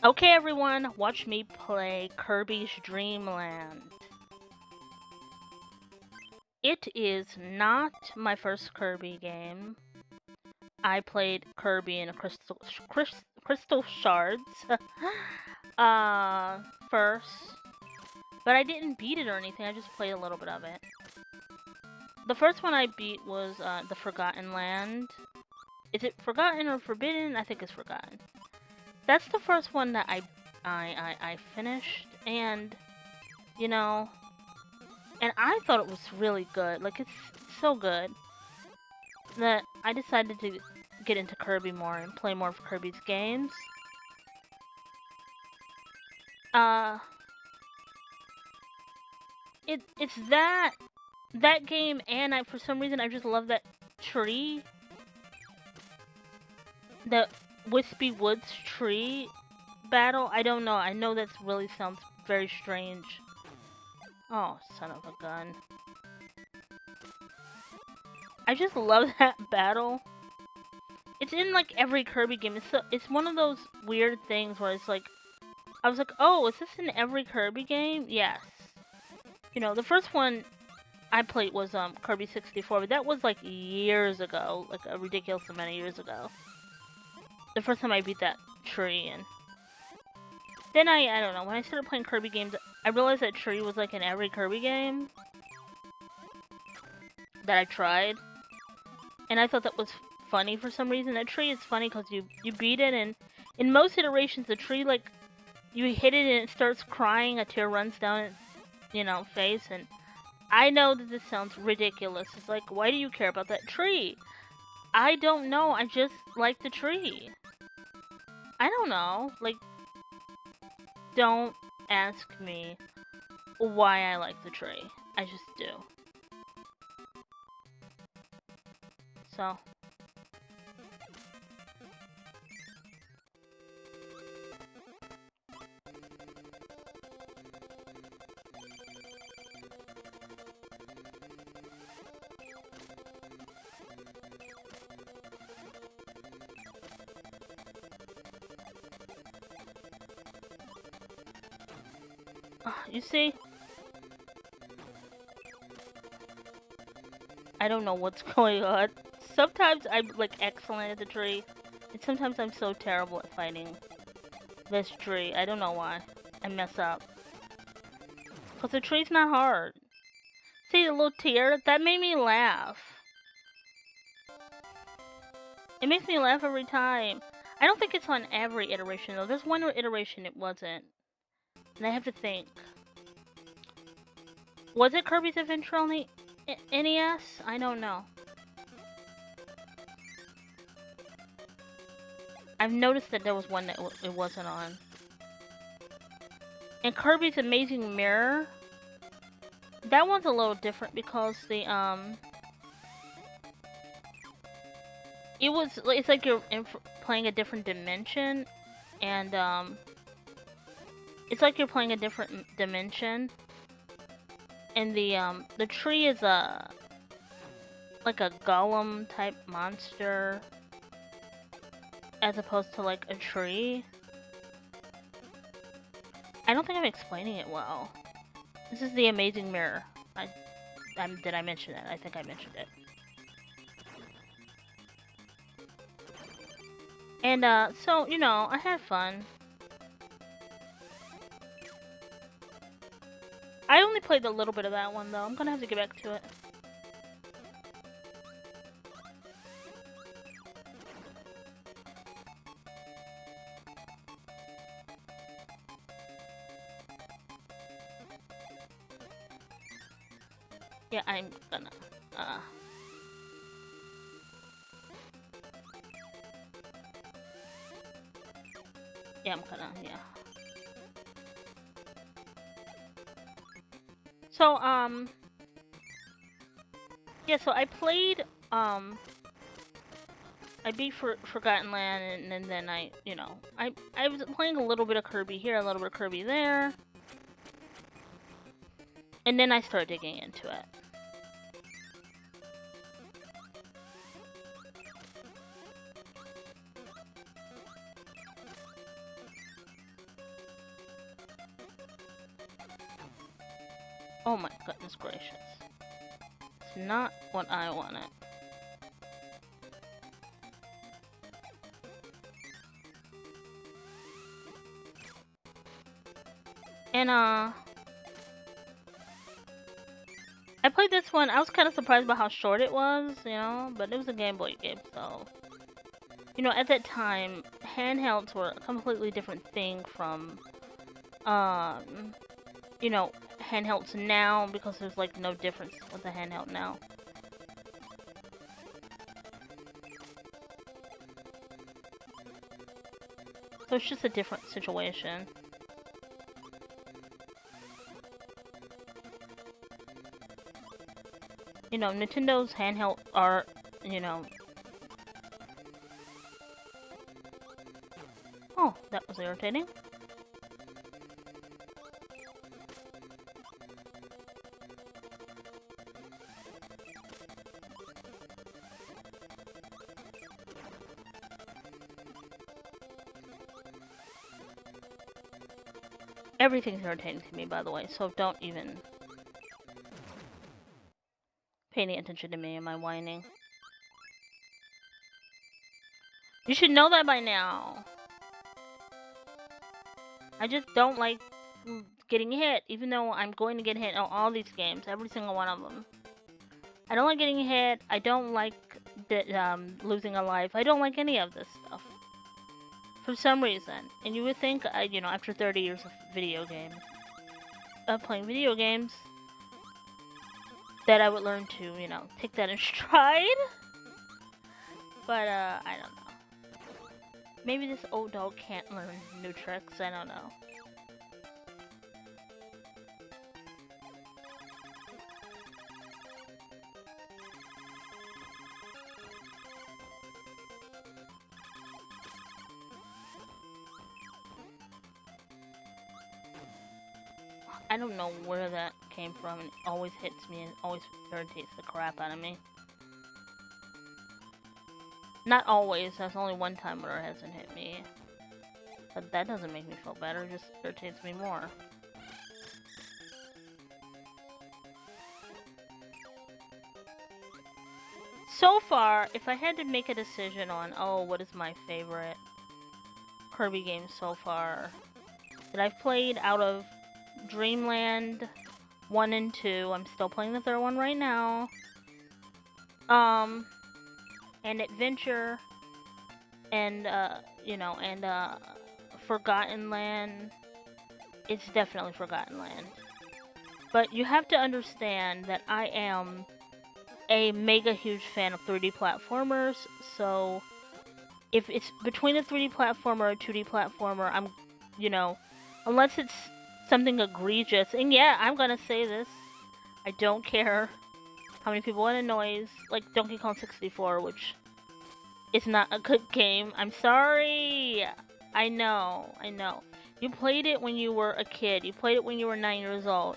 Okay, everyone, watch me play Kirby's Dreamland. It is not my first Kirby game. I played Kirby in a Crystal Shards first, but I didn't beat it or anything. I just played a little bit of it. The first one I beat was the Forgotten Land. Is it Forgotten or Forbidden? I think it's Forgotten. That's the first one that I finished, and you know, and I thought it was really good. Like it's so good that I decided to get into Kirby more and play more of Kirby's games. Uh, it's that game, and for some reason I just love that tree, the Wispy Woods tree battle. I don't know. I know that really sounds very strange. Oh, son of a gun. I just love that battle. It's in like every Kirby game. It's one of those weird things where it's like, I was like, oh, is this in every Kirby game? Yes. You know, the first one I played was Kirby 64, but that was like years ago, like a ridiculous amount of years ago. The first time I beat that tree, and then I don't know, when I started playing Kirby games, I realized that tree was like in every Kirby game that I tried, and I thought that was funny for some reason. That tree is funny because you beat it, and in most iterations, the tree, like, you hit it and it starts crying, a tear runs down its, you know, face, and I know that this sounds ridiculous. It's like, why do you care about that tree? I don't know, I just like the tree. I don't know, like, don't ask me why I like the tree. I just do. So. You see? I don't know what's going on. Sometimes I'm like excellent at the tree, and sometimes I'm so terrible at fighting this tree. I don't know why. I mess up. Cause the tree's not hard. See the little tear? That made me laugh. It makes me laugh every time. I don't think it's on every iteration though. There's one iteration it wasn't. And I have to think. Was it Kirby's Adventure on the NES? I don't know. I've noticed that there was one that it wasn't on. And Kirby's Amazing Mirror, that one's a little different because the it's like you're playing a different dimension, and it's like you're playing a different dimension, and the tree is like a golem type monster as opposed to like a tree. I don't think I'm explaining it well. This is the Amazing Mirror. Did I mention it? I think I mentioned it. And so, you know, I had fun. I only played a little bit of that one though. I'm gonna have to get back to it. Yeah, I'm gonna, yeah, I'm gonna, yeah. So, yeah, so I played, I beat Forgotten Land, and then I, you know, I was playing a little bit of Kirby here, a little bit of Kirby there. And then I started digging into it. Oh my goodness gracious. It's not what I wanted. And, I played this one. I was kind of surprised by how short it was, you know, but it was a Game Boy game, so... You know, at that time, handhelds were a completely different thing from, you know, handhelds now, because there's, like, no difference with the handheld now. So it's just a different situation. You know, Nintendo's handheld are, you know... Oh, that was irritating. Everything's irritating to me, by the way, so don't even pay any attention to me and my whining. You should know that by now. I just don't like getting hit, even though I'm going to get hit on all these games, every single one of them. I don't like getting hit, I don't like losing a life, I don't like any of this stuff. For some reason. And you would think, you know, after 30 years of playing video games, that I would learn to, you know, take that in stride. But, I don't know. Maybe this old dog can't learn new tricks, I don't know. I don't know where that came from, and it always hits me and always irritates the crap out of me. Not always, that's only one time where it hasn't hit me. But that doesn't make me feel better, it just irritates me more. So far, if I had to make a decision on, oh, what is my favorite Kirby game so far that I've played out of Dreamland 1 and 2, I'm still playing the third one right now, and Adventure, and, you know, and, Forgotten Land, it's definitely Forgotten Land. But you have to understand that I am a mega huge fan of 3D platformers, so if it's between a 3D platformer or a 2D platformer, I'm, you know, unless it's something egregious, and yeah, I'm gonna say this, I don't care how many people it annoys, like Donkey Kong 64, which is not a good game. I'm sorry! I know. You played it when you were a kid, you played it when you were 9 years old.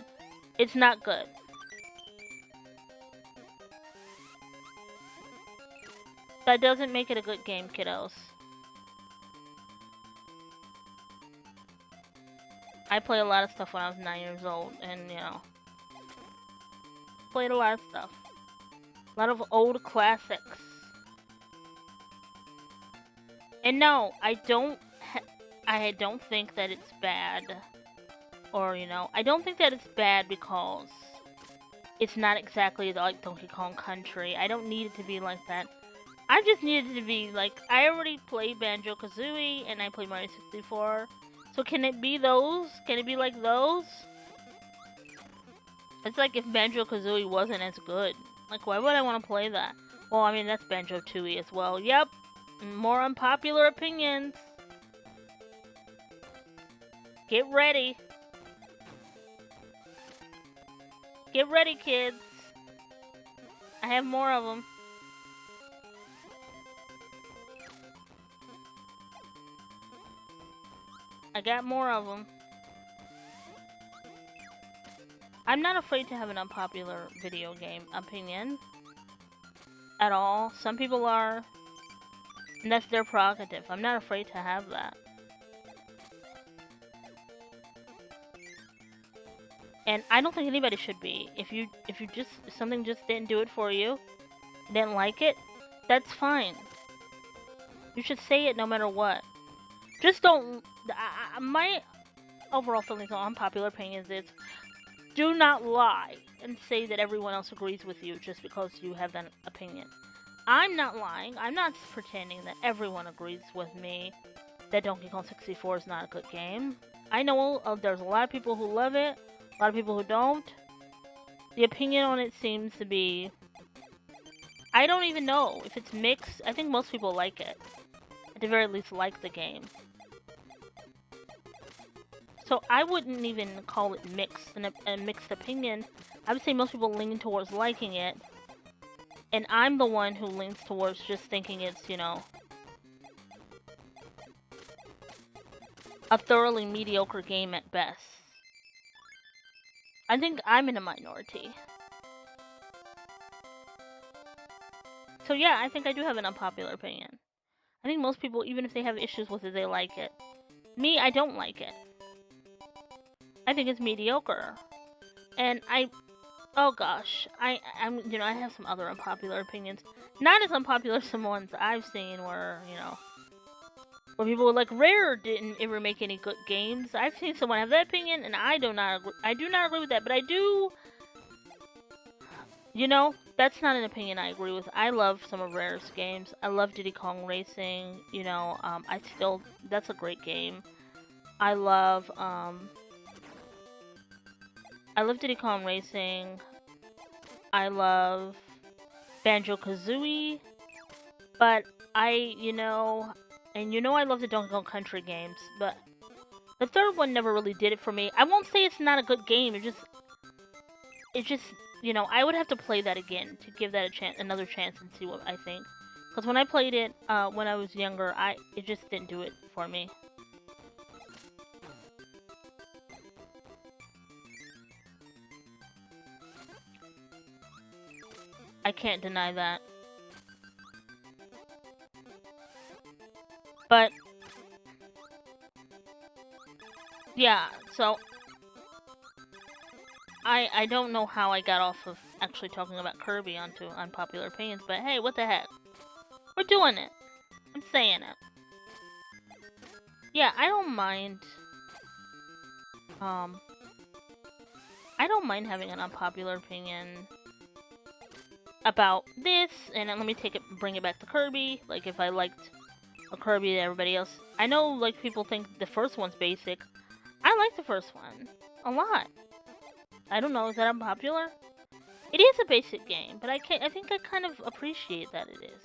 It's not good. That doesn't make it a good game, kiddos. I played a lot of stuff when I was 9 years old, and, you know, played a lot of stuff. A lot of old classics. And no, I don't think that it's bad. Or, you know, I don't think that it's bad because it's not exactly like Donkey Kong Country. I don't need it to be like that. I just need it to be like, I already played Banjo-Kazooie, and I played Mario 64. So can it be those? Can it be like those? It's like if Banjo-Kazooie wasn't as good. Like, why would I want to play that? Well, I mean, that's Banjo-Tooie as well. Yep. More unpopular opinions. Get ready. Get ready, kids. I have more of them. I got more of them. I'm not afraid to have an unpopular video game opinion. At all. Some people are. And that's their prerogative. I'm not afraid to have that. And I don't think anybody should be. If something just didn't do it for you, didn't like it, that's fine. You should say it no matter what. Just don't. My overall feelings on unpopular opinions is, do not lie and say that everyone else agrees with you just because you have that opinion. I'm not lying. I'm not pretending that everyone agrees with me that Donkey Kong 64 is not a good game. I know there's a lot of people who love it, a lot of people who don't. The opinion on it seems to be... I don't even know if it's mixed. I think most people like it. At the very least, like the game. So I wouldn't even call it mixed, a mixed opinion. I would say most people lean towards liking it. And I'm the one who leans towards just thinking it's, you know, a thoroughly mediocre game at best. I think I'm in a minority. So yeah, I think I do have an unpopular opinion. I think most people, even if they have issues with it, they like it. Me, I don't like it. I think it's mediocre. And oh gosh, I'm, you know, I have some other unpopular opinions. Not as unpopular as some ones I've seen where, you know, where people were like, Rare didn't ever make any good games. I've seen someone have that opinion, and I do not agree with that, but I do, you know, that's not an opinion I agree with. I love some of Rare's games. I love Diddy Kong Racing, you know, that's a great game. I love Diddy Kong Racing. I love Banjo-Kazooie. But you know, and you know I love the Donkey Kong Country games, but the third one never really did it for me. I won't say it's not a good game, it just, you know, I would have to play that again to give that another chance and see what I think. Because when I played it, when I was younger, it just didn't do it for me. I can't deny that. But yeah, so I don't know how I got off of actually talking about Kirby onto unpopular opinions, but hey, what the heck? We're doing it. I'm saying it. Yeah, I don't mind. I don't mind having an unpopular opinion about this, and let me bring it back to Kirby. Like, if I liked a Kirby that everybody else... I know, like, people think the first one's basic. I like the first one a lot. I don't know, is that unpopular? It is a basic game, but I think I kind of appreciate that it is.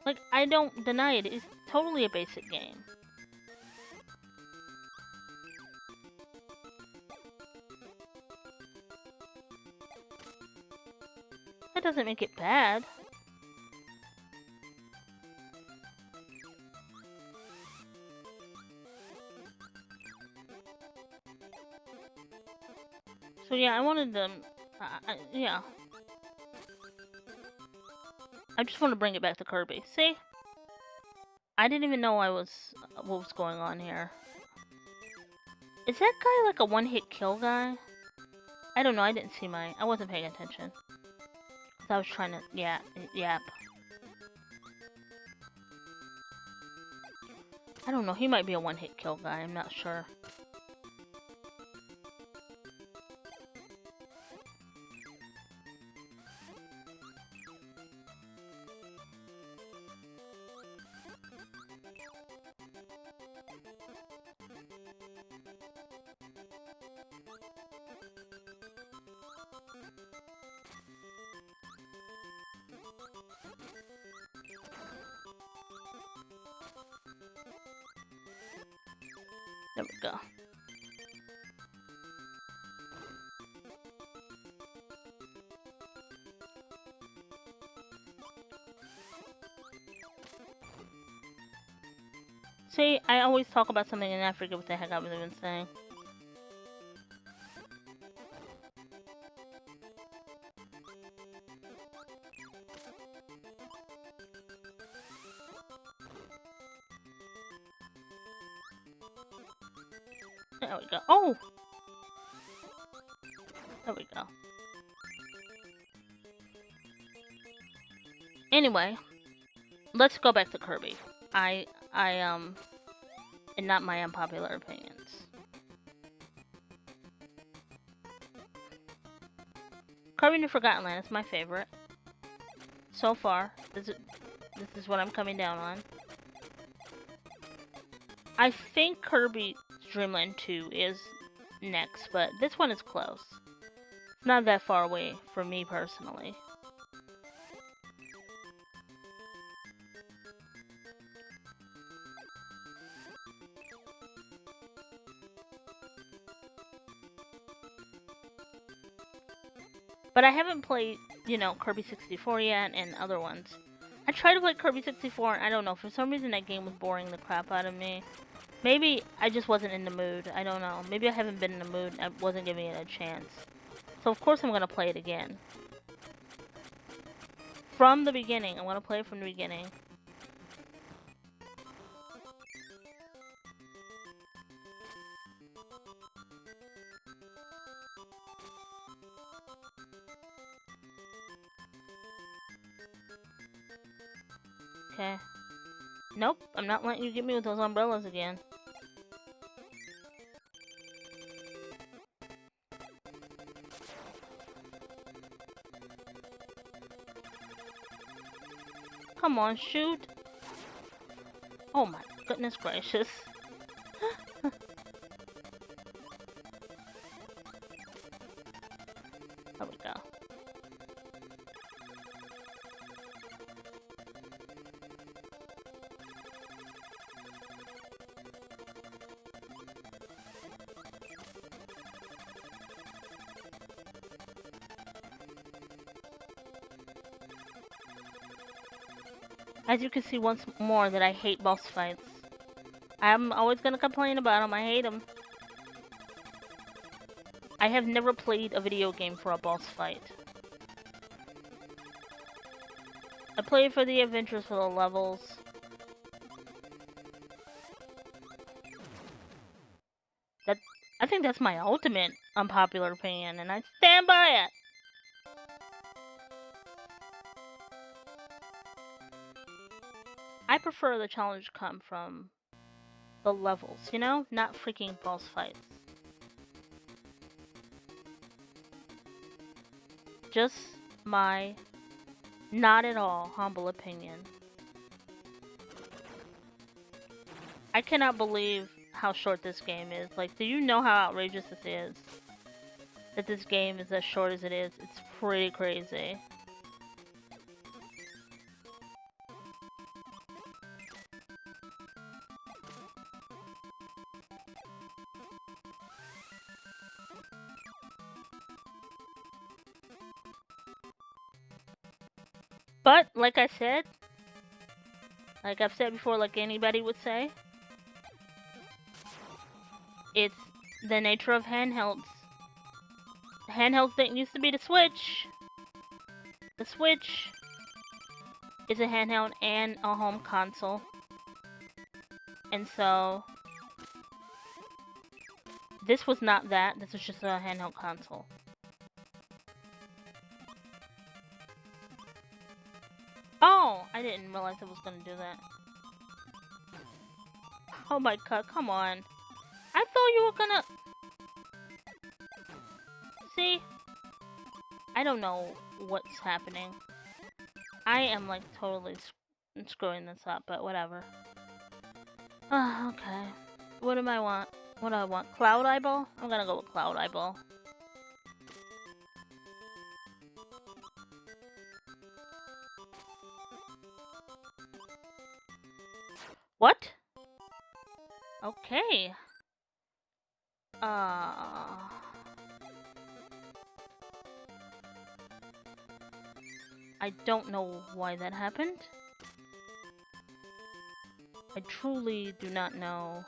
Like, I don't deny it. It's totally a basic game. That doesn't make it bad. So yeah, I wanted them, yeah. I just want to bring it back to Kirby. See? I didn't even know what was going on here. Is that guy like a one-hit kill guy? I don't know, I didn't see I wasn't paying attention. I was trying to, yap. I don't know, he might be a one-hit kill guy, I'm not sure. There we go. See, I always talk about something and I forget what the heck I was even saying. There we go. Oh! There we go. Anyway, let's go back to Kirby. And not my unpopular opinions. Kirby New Forgotten Land is my favorite. So far, this is what I'm coming down on. I think Kirby's Dreamland 2 is next, but this one is close. It's not that far away for me personally. But I haven't played, you know, Kirby 64 yet and other ones. I tried to play Kirby 64 and I don't know, for some reason that game was boring the crap out of me. Maybe I just wasn't in the mood. I don't know. Maybe I haven't been in the mood. I wasn't giving it a chance. So of course I'm going to play it again. From the beginning. I'm going to play it from the beginning. Okay. Nope, I'm not letting you get me with those umbrellas again. Come on, shoot. Oh my goodness gracious. There we go. As you can see once more that I hate boss fights. I'm always gonna complain about them. I hate them. I have never played a video game for a boss fight. I play it for the adventures, for the levels. I think that's my ultimate unpopular opinion, and I stand by it. I prefer the challenge come from the levels, you know? Not freaking boss fights. Just my not at all humble opinion. I cannot believe how short this game is. Like, do you know how outrageous this is? That this game is as short as it is. It's pretty crazy. But, like I've said before, like anybody would say, it's the nature of handhelds. Handhelds didn't used to be the Switch. The Switch is a handheld and a home console. And so, this was not that. This was just a handheld console. Oh, I didn't realize I was gonna do that. Oh my god, come on. I thought you were gonna... See? I don't know what's happening. I am like totally screwing this up, but whatever. Okay. What do I want? What do I want? Cloud Eyeball? I'm gonna go with Cloud Eyeball. What? Okay. I don't know why that happened. I truly do not know.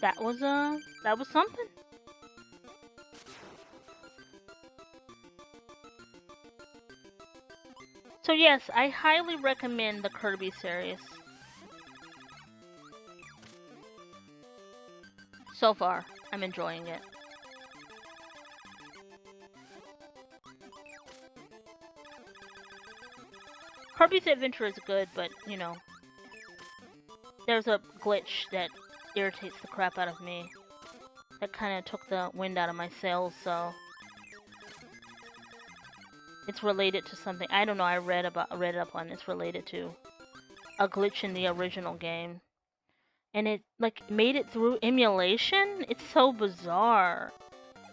That was something. So yes, I highly recommend the Kirby series. So far, I'm enjoying it. Kirby's Adventure is good, but, you know, there's a glitch that irritates the crap out of me. That kind of took the wind out of my sails, so... It's related to something. I don't know, I read up on it. It's related to a glitch in the original game. And it, like, made it through emulation? It's so bizarre.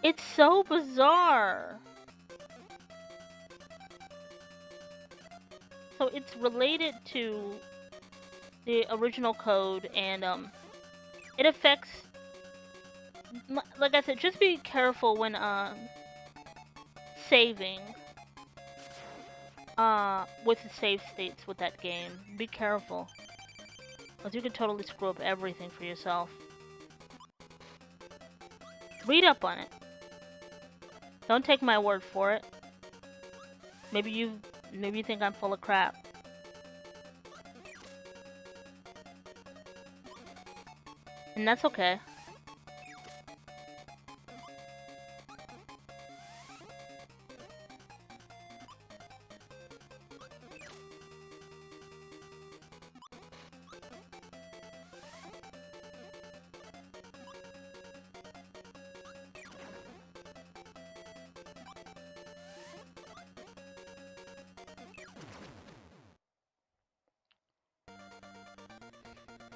It's so bizarre! So it's related to the original code, and it affects, like I said, just be careful when saving with the save states with that game. Be careful, because you can totally screw up everything for yourself. Read up on it. Don't take my word for it. Maybe you think I'm full of crap. And that's okay.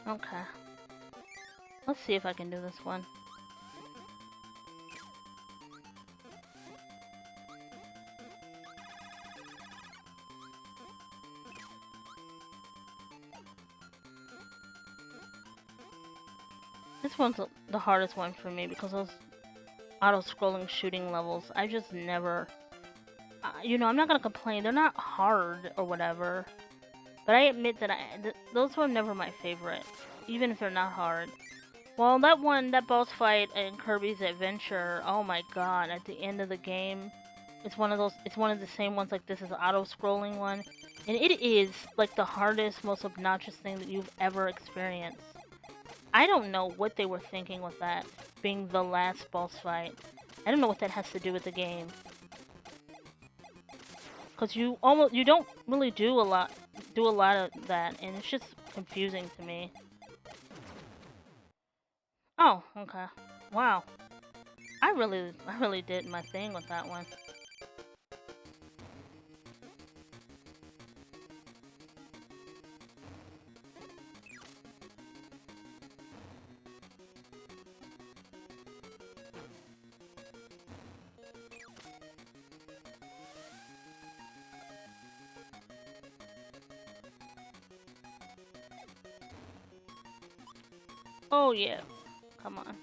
Okay. Let's see if I can do this one. This one's the hardest one for me because those auto-scrolling shooting levels, I just never... you know, I'm not gonna complain. They're not hard or whatever. But I admit that those were never my favorite, even if they're not hard. Well, that boss fight in Kirby's Adventure, oh my god, at the end of the game, it's one of the same ones like this is an auto-scrolling one. And it is, like, the hardest, most obnoxious thing that you've ever experienced. I don't know what they were thinking with that, being the last boss fight. I don't know what that has to do with the game. Because you don't really do a lot of that, and it's just confusing to me. Oh, okay. Wow. I really did my thing with that one. Oh yeah. Come on.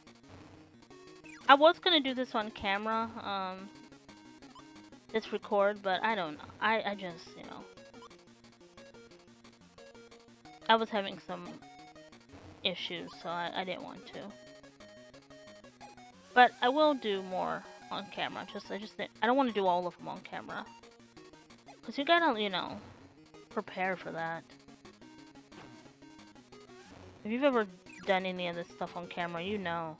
I was gonna do this on camera, this record, but I don't know. I just, you know, I was having some issues, so I didn't want to. But I will do more on camera. I don't want to do all of them on camera. Because you gotta, you know, prepare for that. If you've ever done any of this stuff on camera, you know.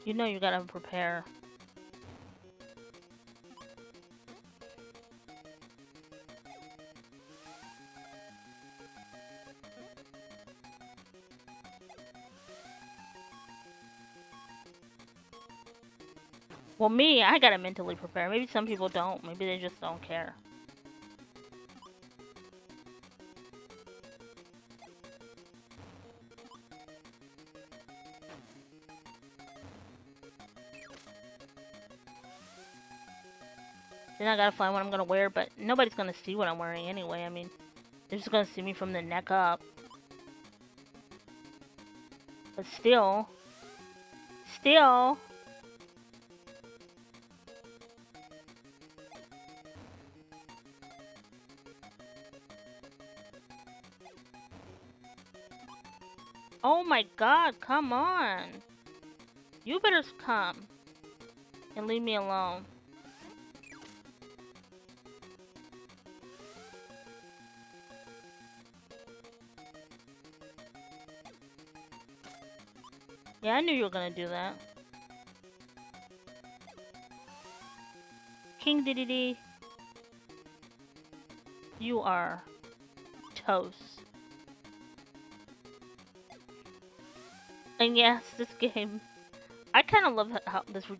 You know you gotta prepare. Well, me, I gotta mentally prepare. Maybe some people don't. Maybe they just don't care. Then I gotta find what I'm gonna wear, but nobody's gonna see what I'm wearing anyway. I mean, they're just gonna see me from the neck up. But still... Oh my god, come on. You better come and leave me alone. Yeah, I knew you were gonna do that. King Diddy, you are toast. And yes, this game, I kind of love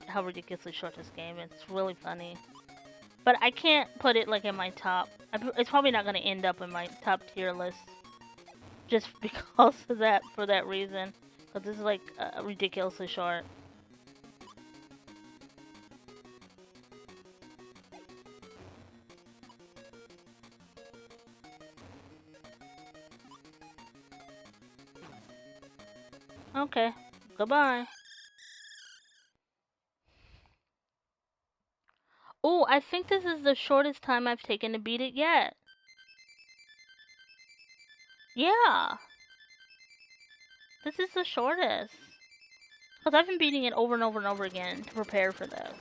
how ridiculously short this game is. It's really funny, but I can't put it like in my top. It's probably not gonna end up in my top tier list, just because of that. For that reason, because this is like ridiculously short. Okay, goodbye. Oh, I think this is the shortest time I've taken to beat it yet. Yeah, this is the shortest. Because I've been beating it over and over and over again to prepare for this.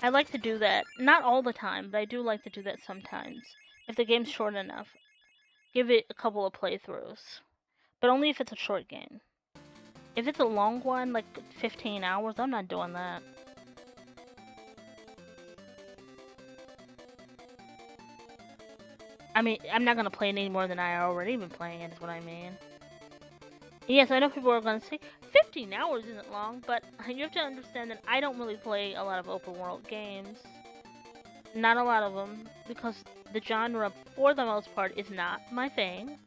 I like to do that. Not all the time, but I do like to do that sometimes. If the game's short enough, give it a couple of playthroughs. But only if it's a short game. If it's a long one, like 15 hours, I'm not doing that. I mean, I'm not gonna play it any more than I already been playing it, is what I mean. Yes, I know people are gonna say 15 hours isn't long, but you have to understand that I don't really play a lot of open world games. Not a lot of them, because the genre, for the most part, is not my thing.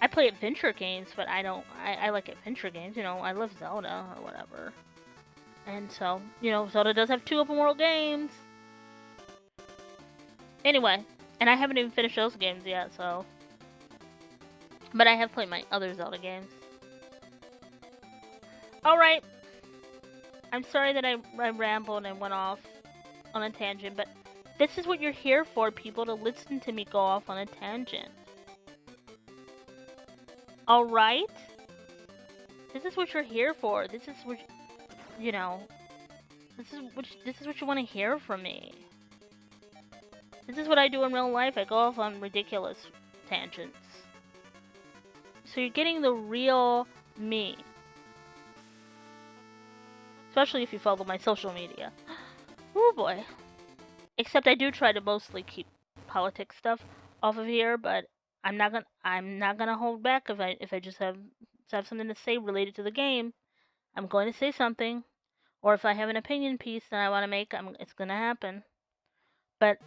I play adventure games, but I like adventure games, you know, I love Zelda or whatever. And so, you know, Zelda does have 2 open world games. Anyway, and I haven't even finished those games yet, so. But I have played my other Zelda games. Alright. I'm sorry that I rambled and went off on a tangent, but this is what you're here for, people, to listen to me go off on a tangent. Alright? This is what you're here for. This is what, you know, this is what you want to hear from me. This is what I do in real life. I go off on ridiculous tangents. So you're getting the real me. Especially if you follow my social media. Oh boy. Except I do try to mostly keep politics stuff off of here, but I'm not gonna hold back if I just have something to say related to the game. I'm going to say something. Or if I have an opinion piece that I want to make, it's gonna happen. But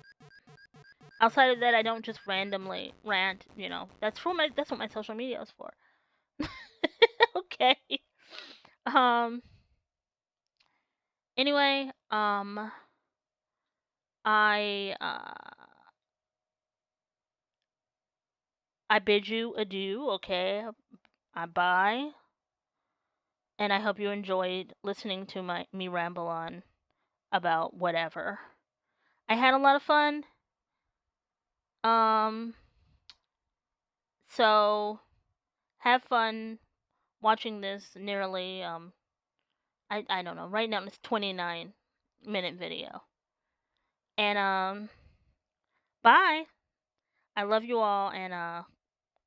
outside of that, I don't just randomly rant. You know, that's what my social media is for. Okay. Anyway, I bid you adieu. Okay. Bye. And I hope you enjoyed listening to me ramble on about whatever. I had a lot of fun. So have fun watching this nearly I don't know. Right now it's 29-minute video. And bye. I love you all, and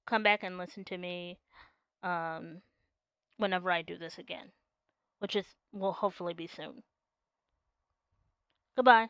come back and listen to me whenever I do this again, which will hopefully be soon. Goodbye.